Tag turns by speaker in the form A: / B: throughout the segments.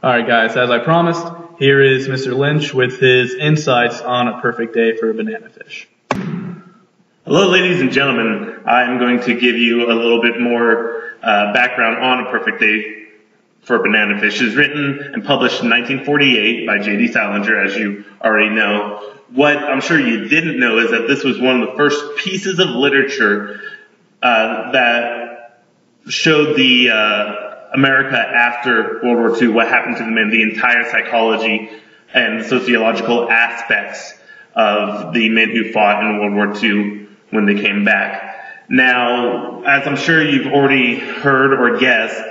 A: Alright guys, as I promised, here is Mr. Lynch with his insights on a perfect day for a banana fish.
B: Hello ladies and gentlemen, I'm going to give you a little bit more background on A Perfect Day for a Banana Fish. It was written and published in 1948 by J.D. Salinger, as you already know. What I'm sure you didn't know is that this was one of the first pieces of literature that showed the America after World War II, what happened to the men, the entire psychology and sociological aspects of the men who fought in World War II when they came back. Now, as I'm sure you've already heard or guessed,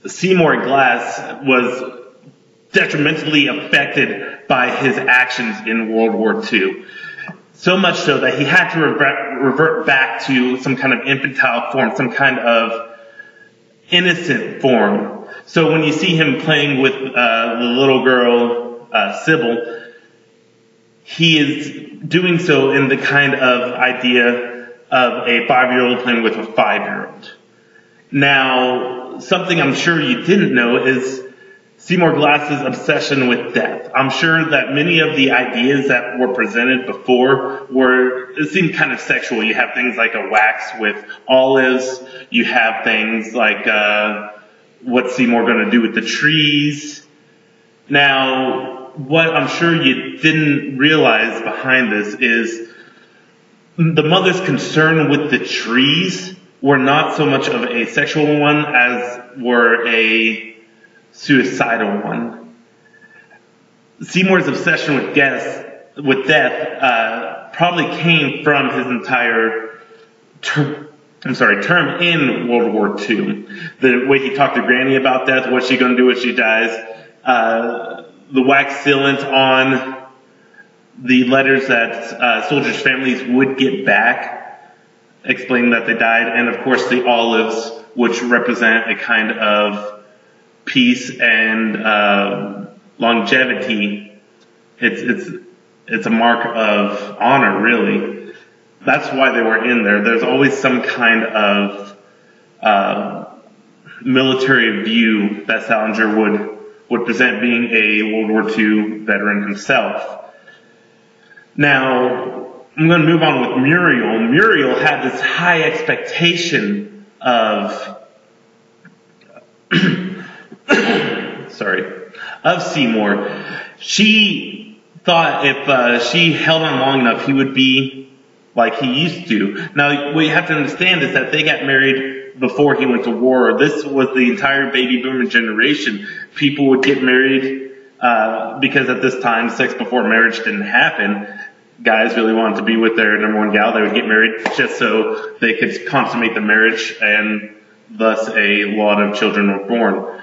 B: Seymour Glass was detrimentally affected by his actions in World War II. So much so that he had to revert back to some kind of infantile form, some kind of innocent form. So when you see him playing with the little girl, Sybil, he is doing so in the kind of idea of a 5-year-old playing with a 5-year-old. Now, something I'm sure you didn't know is Seymour Glass's obsession with death. I'm sure that many of the ideas that were presented before it seemed kind of sexual. You have things like a wax with olives. You have things like what's Seymour going to do with the trees. Now, what I'm sure you didn't realize behind this is the mother's concern with the trees were not so much of a sexual one as were a suicidal one. Seymour's obsession with death probably came from his entire term in World War II. The way he talked to Granny about death, what's she going to do if she dies, the wax sealant on the letters that soldiers' families would get back, explaining that they died, and of course the olives, which represent a kind of peace and longevity. It's a mark of honor, really. That's why they were in there. There's always some kind of military view that Salinger would present, being a World War II veteran himself. Now, I'm going to move on with Muriel. Muriel had this high expectation of Seymour. She thought if she held on long enough, he would be like he used to. Now, what you have to understand is that they got married before he went to war. This was the entire baby boomer generation. People would get married because at this time, sex before marriage didn't happen. Guys really wanted to be with their number one gal. They would get married just so they could consummate the marriage, and thus a lot of children were born.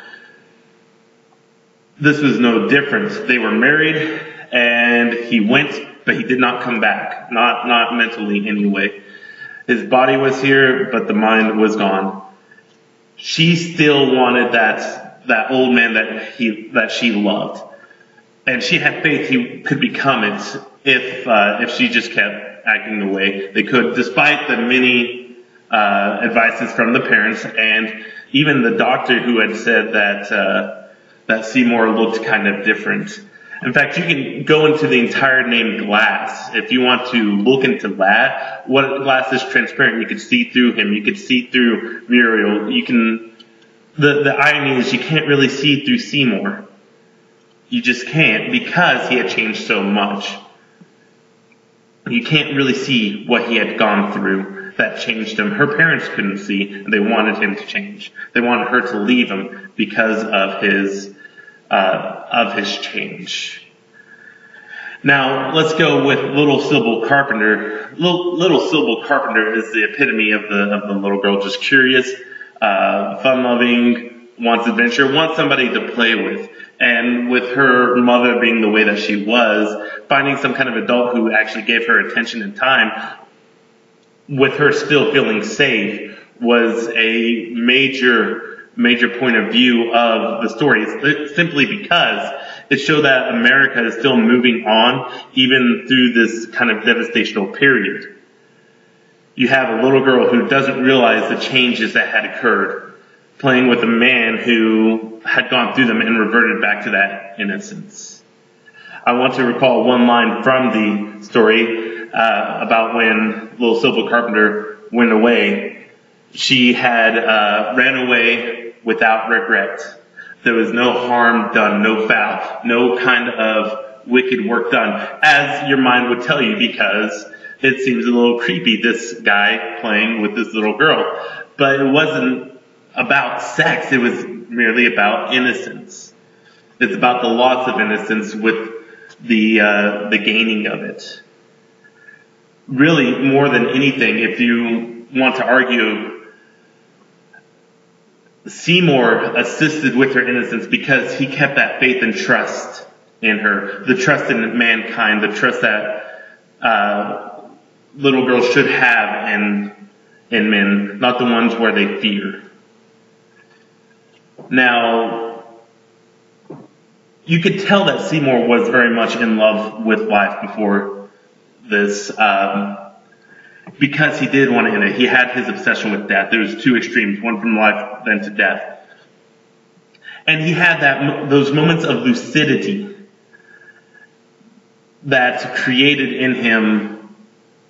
B: This was no different. They were married, and he went, but he did not come back. Not mentally anyway. His body was here, but the mind was gone. She still wanted that old man that she loved. And she had faith he could become it if she just kept acting the way they could, despite the many advices from the parents and even the doctor who had said that Seymour looked kind of different. In fact, you can go into the entire name Glass. If you want to look into that, what Glass is transparent. You could see through him. You could see through Muriel. The irony is you can't really see through Seymour. You just can't, because he had changed so much. You can't really see what he had gone through that changed him. Her parents couldn't see, and they wanted him to change. They wanted her to leave him because of his change. Now, let's go with Little Sybil Carpenter. Little Sybil Carpenter is the epitome of the little girl, just curious, fun-loving, wants adventure, wants somebody to play with. And with her mother being the way that she was, finding some kind of adult who actually gave her attention and time, with her still feeling safe, was a major point of view of the story. It's simply because it showed that America is still moving on, even through this kind of devastational period. You have a little girl who doesn't realize the changes that had occurred, playing with a man who had gone through them and reverted back to that innocence. I want to recall one line from the story about when little Sybil Carpenter went away. She had ran away without regret. There was no harm done, no foul, no kind of wicked work done, as your mind would tell you, because it seems a little creepy, this guy playing with this little girl. But it wasn't about sex, it was merely about innocence. It's about the loss of innocence with the gaining of it. Really, more than anything, if you want to argue, Seymour assisted with her innocence because he kept that faith and trust in her, the trust in mankind, the trust that little girls should have in men, not the ones where they fear. Now, you could tell that Seymour was very much in love with life before this, because he did want to end it. He had his obsession with death. There was two extremes, one from life, then to death. And he had those moments of lucidity that created in him,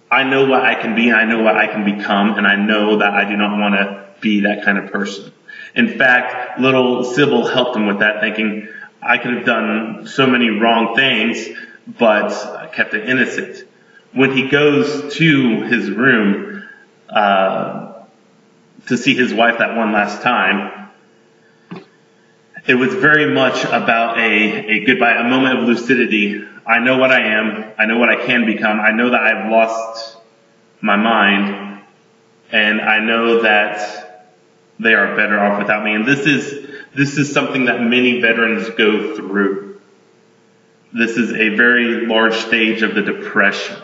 B: I know what I can be, I know what I can become, and I know that I do not want to be that kind of person. In fact, little Sybil helped him with that, thinking, I could have done so many wrong things, but I kept it innocent. When he goes to his room to see his wife that one last time, it was very much about a goodbye, a moment of lucidity. I know what I am. I know what I can become. I know that I've lost my mind, and I know that they are better off without me. And this is something that many veterans go through. This is a very large stage of the depression,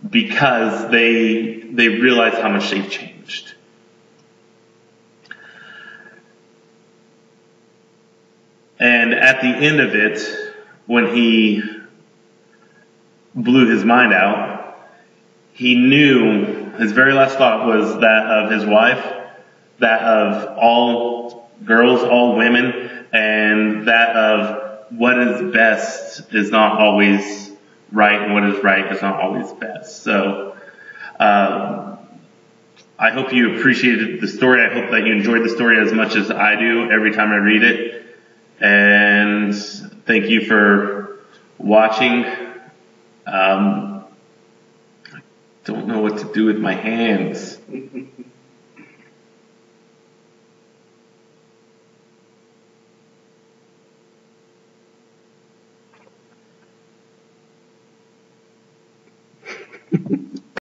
B: because they realize how much they've changed. And at the end of it, when he blew his mind out, he knew his very last thought was that of his wife, that of all girls, all women, and that of what is best is not always right, and what is right is not always best. So, I hope you appreciated the story. I hope that you enjoyed the story as much as I do every time I read it. And thank you for watching. I don't know what to do with my hands.